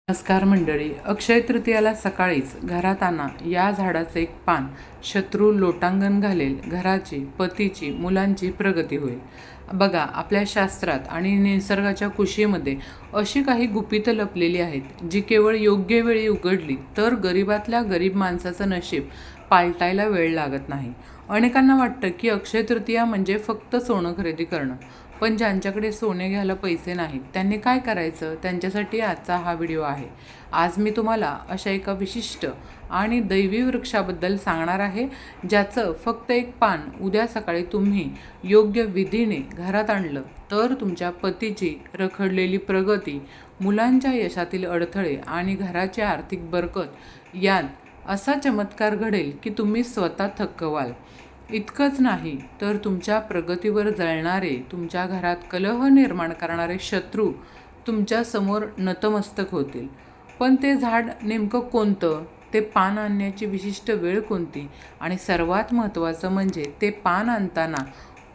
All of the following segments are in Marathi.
नमस्कार मंडळी. अक्षय तृतीयाला सकाळीच घरात आणा या झाडाचं एक पान. शत्रू लोटांगण घालेल, घराची, पतीची, मुलांची प्रगती होईल. बघा, आपल्या शास्त्रात आणि निसर्गाच्या कुशीमध्ये अशी काही गुपितं लपलेली आहेत जी केवळ योग्य वेळी उघडली तर गरिबातल्या गरीब माणसाचं नशीब पालटायला वेळ लागत नाही. अनेकांना वाटतं की अक्षय तृतीया म्हणजे फक्त सोनं खरेदी करणं, पण ज्यांच्याकडे सोने घ्यायला पैसे नाहीत त्यांनी काय करायचं, त्यांच्यासाठी आजचा हा व्हिडिओ आहे. आज मी तुम्हाला अशा एका विशिष्ट आणि दैवी वृक्षाबद्दल सांगणार आहे, ज्याचं फक्त एक पान उद्या सकाळी तुम्ही योग्य विधीने घरात आणलं तर तुमच्या पतीची रखडलेली प्रगती, मुलांच्या यशातील अडथळे आणि घराची आर्थिक बरकत यात असा चमत्कार घडेल की तुम्ही स्वतः थक्क व्हाल. इतकंच नाही तर तुमच्या प्रगतीवर जळणारे, तुमच्या घरात कलह निर्माण करणारे शत्रू तुमच्या समोर नतमस्तक होतील. पण ते झाड नेमकं कोणतं, ते पान आणण्याची विशिष्ट वेळ कोणती, आणि सर्वात महत्त्वाचं म्हणजे ते पान आणताना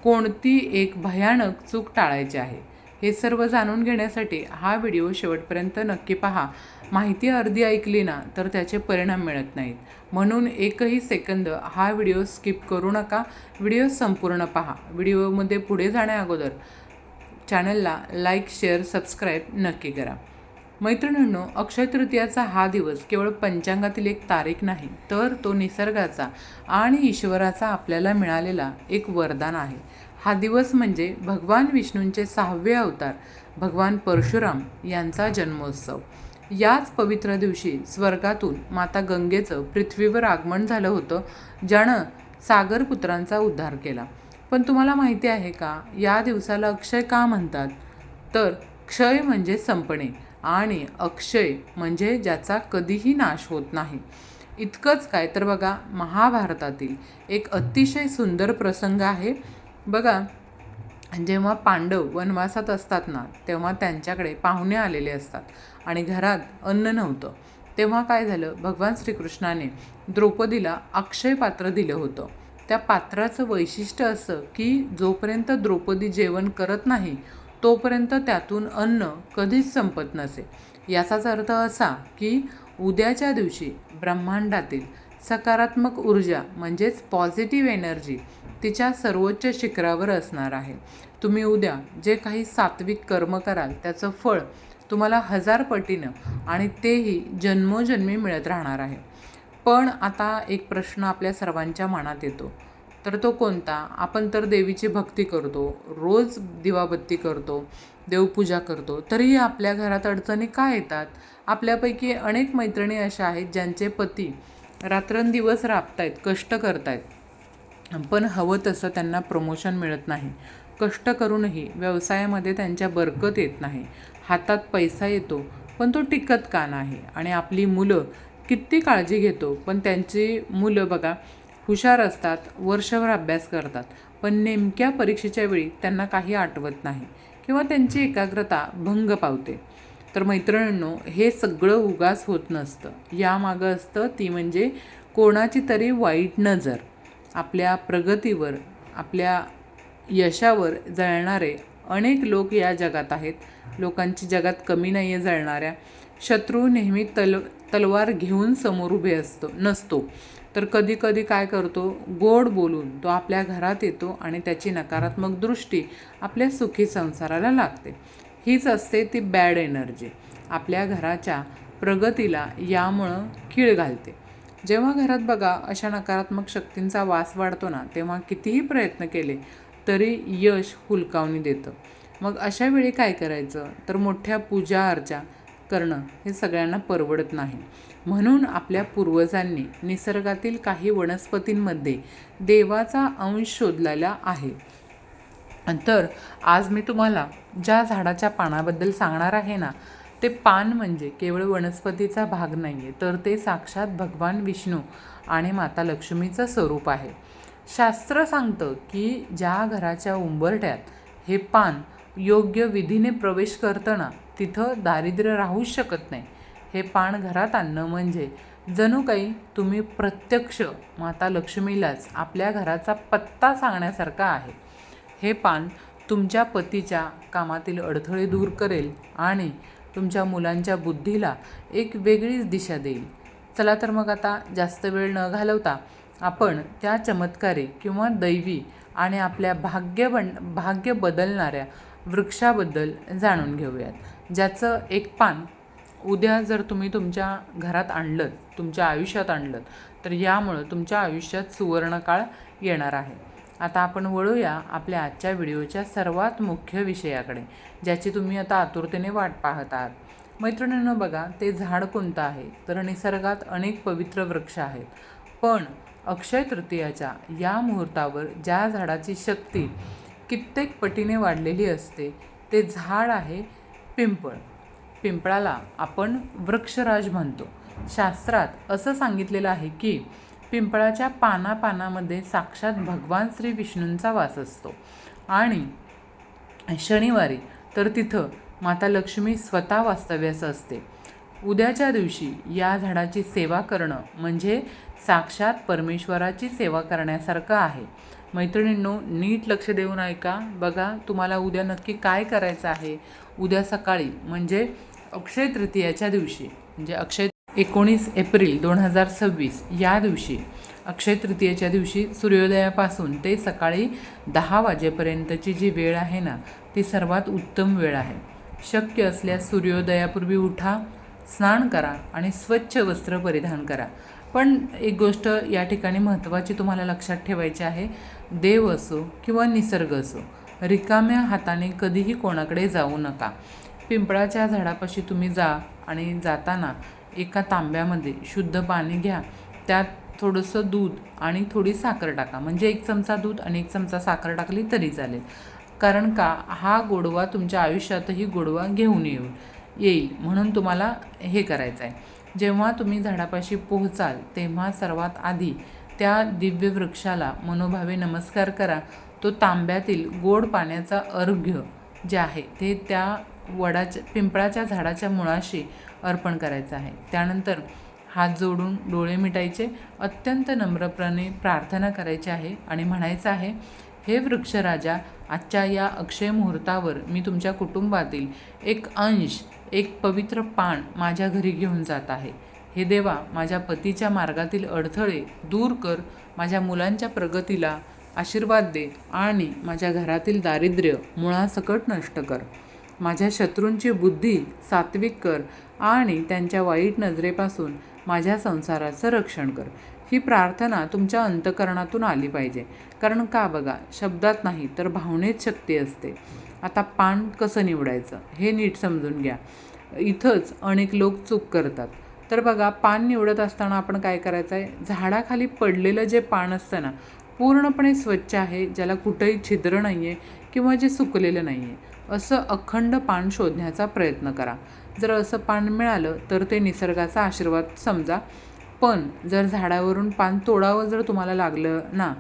कोणती एक भयानक चूक टाळायची आहे, हे सर्व जाणून घेण्यासाठी हा व्हिडिओ शेवटपर्यंत नक्की पहा. माहिती अर्धी ऐकली ना तर त्याचे परिणाम मिळत नाहीत. म्हणून एकही सेकंद हा व्हिडिओ स्किप करू नका. व्हिडिओ संपूर्ण पहा. व्हिडिओमध्ये पुढे जाण्या अगोदर चॅनलला लाईक, शेअर, सबस्क्राईब नक्की करा. मैत्रिणींनो, अक्षय तृतीयाचा हा दिवस केवळ पंचांगातील एक तारीख नाही, तर तो निसर्गाचा आणि ईश्वराचा आपल्याला मिळालेला एक वरदान आहे. हा दिवस म्हणजे भगवान विष्णूंचे 6वे अवतार भगवान परशुराम यांचा जन्मोत्सव. याच पवित्र दिवशी स्वर्गातून माता गंगेचं पृथ्वीवर आगमन झालं होतं, ज्यानं सागरपुत्रांचा उद्धार केला. पण तुम्हाला माहिती आहे का, या दिवसाला अक्षय का म्हणतात? तर क्षय म्हणजे संपणे आणि अक्षय म्हणजे ज्याचा कधीही नाश होत नाही. इतकंच काय, तर बघा, महाभारतातील एक अतिशय सुंदर प्रसंग आहे. बघा, जेव्हा पांडव वनवासात असतात ना, तेव्हा त्यांच्याकडे पाहुणे आलेले असतात आणि घरात अन्न नव्हतं. तेव्हा काय झालं, भगवान श्रीकृष्णाने द्रौपदीला अक्षय पात्र दिलं होतं. त्या पात्राचं वैशिष्ट्य असं की जोपर्यंत द्रौपदी जेवण करत नाही तोपर्यंत त्यातून अन्न कधीच संपत नसे. याचाच अर्थ असा की उद्याच्या दिवशी ब्रह्मांडातील सकारात्मक ऊर्जा म्हणजेच पॉझिटिव्ह एनर्जी तिच्या सर्वोच्च शिखरावर असणार आहे. तुम्ही उद्या जे काही सात्विक कर्म कराल त्याचं फळ तुम्हाला 1000 पटीनं आणि तेही जन्मोजन्मी मिळत राहणार आहे. पण आता एक प्रश्न आपल्या सर्वांच्या मनात येतो, तर तो कोणता? आपण तर देवीची भक्ती करतो, रोज दिवाबत्ती करतो, देवपूजा करतो, तरीही आपल्या घरात अडचणी का येतात? आपल्यापैकी अनेक मैत्रिणी अशा आहेत ज्यांचे पती रात्रंदिवस राबतायत, कष्ट करतायत, पण हवं तसं त्यांना प्रमोशन मिळत नाही. कष्ट करूनही व्यवसायामध्ये त्यांच्या बरकत येत नाही. हातात पैसा येतो पण तो टिकत का नाही? आणि आपली मुलं किती काळजी घेतो, पण त्यांची मुलं बघा हुशार असतात, वर्षभर अभ्यास करतात, पण नेमक्या परीक्षेच्या वेळी त्यांना काही आठवत नाही किंवा त्यांची एकाग्रता भंग पावते. तर मैत्रिणींनो, हे सगळं उगाच होत नसतं. यामागं असतं ती म्हणजे कोणाची तरी वाईट नजर. आपल्या प्रगतीवर, आपल्या यशावर जळणारे अनेक लोक या जगात आहेत. लोकांची जगात कमी नाही आहे जळणाऱ्या. शत्रू नेहमी तलवार घेऊन समोर उभे नसतो, तर कधी कधी काय करतो, गोड बोलून तो आपल्या घरात येतो आणि त्याची नकारात्मक दृष्टी आपल्या सुखी संसाराला लागते. हीच असते ती बॅड एनर्जी, आपल्या घराच्या प्रगतीला यामुळं खीळ घालते. जेव्हा घरात बघा अशा नकारात्मक शक्तींचा वास वाढतो ना, तेव्हा कितीही प्रयत्न केले तरी यश हुलकावणी देतं. मग अशा वेळी काय करायचं, तर मोठ्या पूजा अर्चा करणं हे सगळ्यांना परवडत नाही. म्हणून आपल्या पूर्वजांनी निसर्गातील काही वनस्पतींमध्ये देवाचा अंश शोधलेला आहे. तर आज मी तुम्हाला ज्या झाडाच्या पानाबद्दल सांगणार आहे ना, ते पान म्हणजे केवळ वनस्पतीचा भाग नाही आहे, तर ते साक्षात भगवान विष्णू आणि माता लक्ष्मीचं स्वरूप आहे. शास्त्र सांगतं की ज्या घराच्या उंबरठ्यात हे पान योग्य विधीने प्रवेश करतं ना, तिथं दारिद्र्य राहूच शकत नाही. हे पान घरात आणणं म्हणजे जणू काही तुम्ही प्रत्यक्ष माता लक्ष्मीलाच आपल्या घराचा पत्ता सांगण्यासारखा आहे. हे पान तुमच्या पतीच्या कामातील अडथळे दूर करेल आणि तुमच्या मुलांच्या बुद्धीला एक वेगळीच दिशा देईल. चला तर मग आता जास्त वेळ न घालवता आपण त्या चमत्कारी किंवा दैवी आणि आपल्या भाग्य बदलणाऱ्या वृक्षाबद्दल जाणून घेऊयात, ज्याचं एक पान उद्या जर तुम्ही तुमच्या घरात आणलं, तुमच्या आयुष्यात आणलं, तर यामुळं तुमच्या आयुष्यात सुवर्णकाळ येणार आहे. आता आपण वळूया आपल्या आजच्या व्हिडिओच्या सर्वात मुख्य विषयाकडे, ज्याची तुम्ही आता आतुरतेने वाट पाहत आहात. मैत्रिणींनो बघा, ते झाड कोणतं आहे? तर निसर्गात अनेक पवित्र वृक्ष आहेत, पण अक्षय तृतीयाच्या या मुहूर्तावर ज्या झाडाची शक्ती कित्येक पटीने वाढलेली असते ते झाड आहे पिंपळ. पिंपळाला आपण वृक्षराज म्हणतो. शास्त्रात असं सांगितलेलं आहे की पिंपळाच्या पानामध्ये साक्षात भगवान श्री विष्णूंचा वास असतो आणि शनिवारी तर तिथं माता लक्ष्मी स्वतः वास्तव्यास असते. उद्याच्या दिवशी या झाडाची सेवा करणं म्हणजे साक्षात परमेश्वराची सेवा करण्यासारखं आहे. मैत्रिणींनो, नीट लक्ष देऊन ऐका. बघा, तुम्हाला उद्या नक्की काय करायचं आहे. उद्या सकाळी म्हणजे अक्षय तृतीयाच्या दिवशी, म्हणजे 19 एप्रिल 2026 या दिवशी, अक्षय तृतीयेच्या दिवशी सूर्योदयापासून ते सकाळी 10 वाजेपर्यंतची जी वेळ आहे ना, ती सर्वात उत्तम वेळ आहे. शक्य असल्यास सूर्योदयापूर्वी उठा, स्नान करा आणि स्वच्छ वस्त्र परिधान करा. पण एक गोष्ट या ठिकाणी महत्त्वाची तुम्हाला लक्षात ठेवायची आहे. देव असो किंवा निसर्ग असो, रिकाम्या हाताने कधीही कोणाकडे जाऊ नका. पिंपळाच्या झाडापाशी तुम्ही जा आणि जाताना एका तांब्यामध्ये शुद्ध पाणी घ्या. त्यात थोडंसं दूध आणि थोडी साखर टाका. म्हणजे 1 चमचा दूध आणि 1 चमचा साखर टाकली तरी चालेल. कारण का हा गोडवा तुमच्या आयुष्यातही गोडवा घेऊन येईल म्हणून तुम्हाला हे करायचं आहे. जेव्हा तुम्ही झाडापाशी पोहोचाल तेव्हा सर्वात आधी त्या दिव्य वृक्षाला मनोभावे नमस्कार करा. तो तांब्यातील गोड पाण्याचा अर्घ्य जे आहे ते त्या पिंपळाच्या झाडाच्या मुळाशी अर्पण करायचं आहे. त्यानंतर हात जोडून डोळे मिटायचे, अत्यंत नम्रपणे प्रार्थना करायची आहे आणि म्हणायचं आहे, हे वृक्षराजा, आजच्या या अक्षय मुहूर्तावर मी तुमच्या कुटुंबातील एक अंश, एक पवित्र पान माझ्या घरी घेऊन जात आहे. हे देवा, माझ्या पतीच्या मार्गातील अडथळे दूर कर, माझ्या मुलांच्या प्रगतीला आशीर्वाद दे आणि माझ्या घरातील दारिद्र्य मुळासकट नष्ट कर. माझ्या शत्रूंची बुद्धी सात्विक कर आणि त्यांच्या वाईट नजरेपासून माझ्या संसाराचं रक्षण कर. ही प्रार्थना तुमच्या अंतःकरणातून आली पाहिजे. कारण का बघा, शब्दात नाही तर भावनेत शक्ती असते. आता पान कसं निवडायचं हे नीट समजून घ्या. इथंच अनेक लोक चूक करतात. तर बघा, पान निवडत असताना आपण काय करायचं आहे, झाडाखाली पडलेलं जे पान असतं ना, पूर्णपणे स्वच्छ आहे, ज्याला कुठंही छिद्र नाही आहे किंवा जे सुकलेलं नाही आहे, असं अखंड पान शोधण्याचा प्रयत्न करा. जर असं पान मिळालं तर ते निसर्गाचा आशीर्वाद समजा. पण जर झाडावरून पान तोडावं जर तुम्हाला लागलं ना,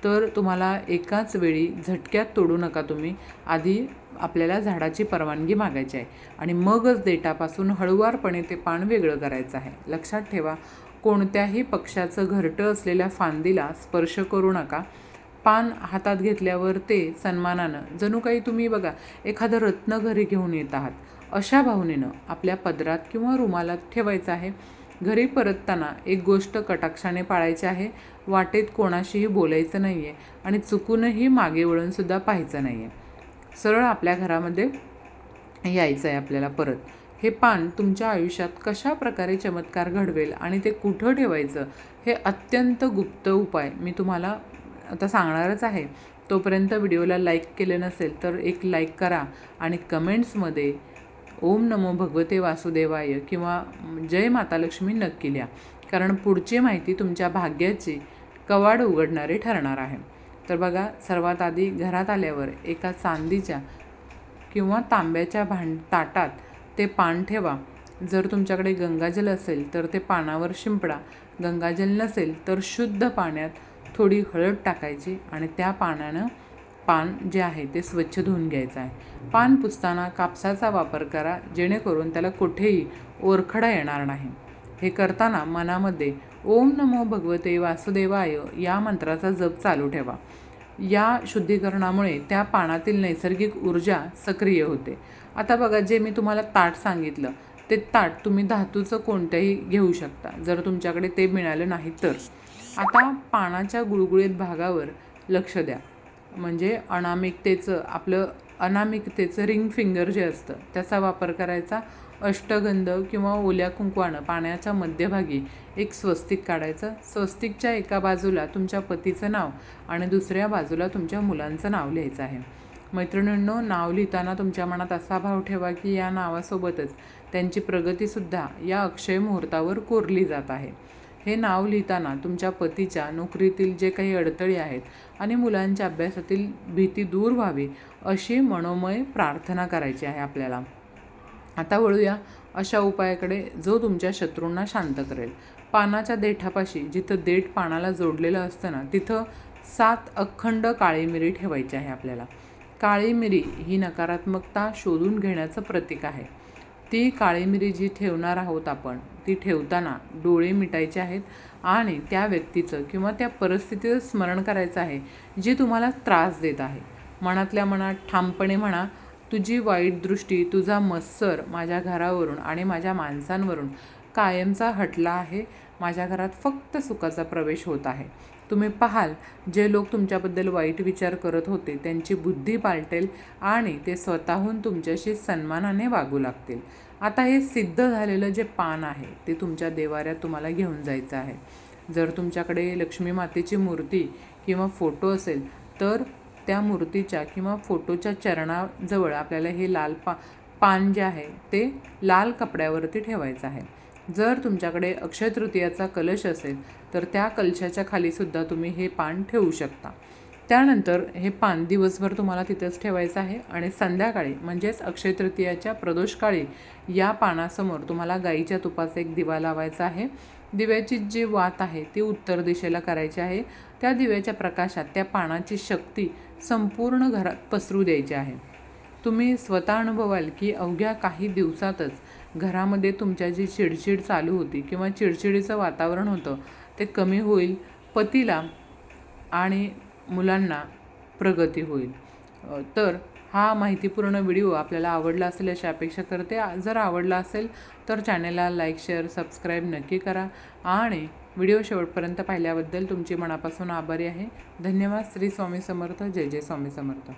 तर तुम्हाला एकाच वेळी झटक्यात तोडू नका तुम्ही. आधी आपल्याला झाडाची परवानगी मागायची आहे आणि मगच देठापासून हळुवारपणे ते पान वेगळं करायचं आहे. लक्षात ठेवा, कोणत्याही पक्षाचं घरटं असलेल्या फांदीला स्पर्श करू नका. पान हातात घेतल्यावर ते सन्मानानं, जणू काही तुम्ही बघा एखादं रत्न घरी घेऊन येत आहात, अशा भावनेनं आपल्या पदरात किंवा रुमालात ठेवायचं आहे. घरी परतताना एक गोष्ट कटाक्षाने पाळायची आहे, वाटेत कोणाशीही बोलायचं नाही आहे आणि चुकूनही मागे वळूनसुद्धा पाहायचं नाही आहे. सरळ आपल्या घरामध्ये यायचं आहे आपल्याला परत. हे पान तुमच्या आयुष्यात कशा प्रकारे चमत्कार घडवेल आणि ते कुठं ठेवायचं हे अत्यंत गुप्त उपाय मी तुम्हाला आता सांगणारच आहे. तोपर्यंत व्हिडिओला लाईक केले नसेल तर एक लाईक करा आणि कमेंट्समध्ये ओम नमो भगवते वासुदेवाय किंवा जय माता लक्ष्मी नक्की लिहा. कारण पुढची माहिती तुमच्या भाग्याची कवाड उघडणारी ठरणार आहे. तर बघा, सर्वात आधी घरात आल्यावर एका चांदीच्या किंवा तांब्याच्या ताटात ते पान ठेवा. जर तुमच्याकडे गंगाजल असेल तर ते पानावर शिंपडा. गंगाजल नसेल तर शुद्ध पाण्यात थोडी हळद टाकायची आणि त्या पान जे आहे ते स्वच्छ धुवून घ्यायचं आहे. पान पुसताना कापसाचा वापर करा, जेणेकरून त्याला कुठेही ओरखडा येणार नाही. हे करताना मनामध्ये ओम नमो भगवते वासुदेवाय या मंत्राचा जप चालू ठेवा. या शुद्धीकरणामुळे त्या पानातील नैसर्गिक ऊर्जा सक्रिय होते आता बघा, जे मी तुम्हाला ताट सांगितलं ते ताट तुम्ही धातूचं कोणत्याही घेऊ शकता, जर तुमच्याकडे ते मिळालं नाही तर. आता पानाच्या गुळगुळीत भागावर लक्ष द्या. म्हणजे अनामिकतेचं रिंग फिंगर जे असतं त्याचा वापर करायचा. अष्टगंध किंवा ओल्या कुंकवानं पाण्याच्या मध्यभागी एक स्वस्तिक काढायचं. स्वस्तिकच्या एका बाजूला तुमच्या पतीचं नाव आणि दुसऱ्या बाजूला तुमच्या मुलांचं नाव लिहायचं आहे. मैत्रिणींनो, नाव लिहिताना तुमच्या मनात असा भाव ठेवा की या नावासोबतच त्यांची प्रगतीसुद्धा या अक्षय मुहूर्तावर कोरली जात आहे. हे नाव लिहिताना तुमच्या पतीच्या नोकरीतील जे काही अडथळे आहेत आणि मुलांच्या अभ्यासातील भीती दूर व्हावी अशी मनोमय प्रार्थना करायची आहे आपल्याला. आता वळूया अशा उपायाकडे जो तुमच्या शत्रूंना शांत करेल. पानाच्या देठापाशी जिथं देठ पानाला जोडलेलं असतं ना, तिथं 7 अखंड काळी मिरी ठेवायची आहे आपल्याला. काळी मिरी ही नकारात्मकता शोधून घेण्याचं प्रतीक आहे. ती काळी मिरी जी ठेवणार आहोत आपण, ती ठेवताना डोळे मिटायचे आहेत आणि त्या व्यक्तीचं किंवा त्या परिस्थितीचं स्मरण करायचं आहे जी तुम्हाला त्रास देत आहे. मनातल्या मनात ठामपणे म्हणा, तुझी वाईट दृष्टी, तुझा मत्सर माझ्या घरावरून आणि माझ्या माणसांवरून कायमचा हटला आहे. माझ्या घरात फक्त सुखाचा प्रवेश होत आहे. तुम्ही पाहाल, जे लोक तुमच्याबद्दल वाईट विचार करत होते त्यांची बुद्धी पालटेल आणि ते स्वतःहून तुमच्याशी सन्मानाने वागू लागतील. आता हे सिद्ध झालेलं जे पान आहे ते तुमच्या देवाऱ्यात तुम्हाला घेऊन जायचं आहे. जर तुमच्याकडे लक्ष्मी मातेची मूर्ती किंवा फोटो असेल तर त्या मूर्तीच्या किंवा फोटोच्या चरणाजवळ आपल्याला हे लाल पान जे आहे ते लाल कपड्यावरती ठेवायचं आहे. जर तुमच्याकडे अक्षय तृतीयाचा कलश असेल तर त्या कलशाच्या खालीसुद्धा तुम्ही हे पान ठेवू शकता. त्यानंतर हे पान दिवसभर तुम्हाला तिथंच ठेवायचं आहे आणि संध्याकाळी म्हणजेच अक्षय तृतीयाच्या प्रदोषकाळी या पानासमोर तुम्हाला गाईच्या तुपाचा एक दिवा लावायचा आहे. दिव्याची जी वात आहे ती उत्तर दिशेला करायची आहे. त्या दिव्याच्या प्रकाशात त्या पानाची शक्ती संपूर्ण घरात पसरू द्यायची आहे. तुम्ही स्वतः अनुभवाल की अवघ्या काही दिवसातच घरामध्ये तुमच्या जी चिडचिड चालू होती किंवा चिडचिडीचं वातावरण होतं ते कमी होईल. पतीला आणि मुलांना प्रगती होईल. तर हा माहितीपूर्ण व्हिडिओ आपल्याला आवडला असेल अशी अपेक्षा करते. जर आवडला असेल तर चॅनेलला लाईक, शेअर, सबस्क्राईब नक्की करा आणि व्हिडिओ शेवटपर्यंत पाहिल्याबद्दल तुमची मनापासून आभारी आहे. धन्यवाद. श्री स्वामी समर्थ. जय जय स्वामी समर्थ.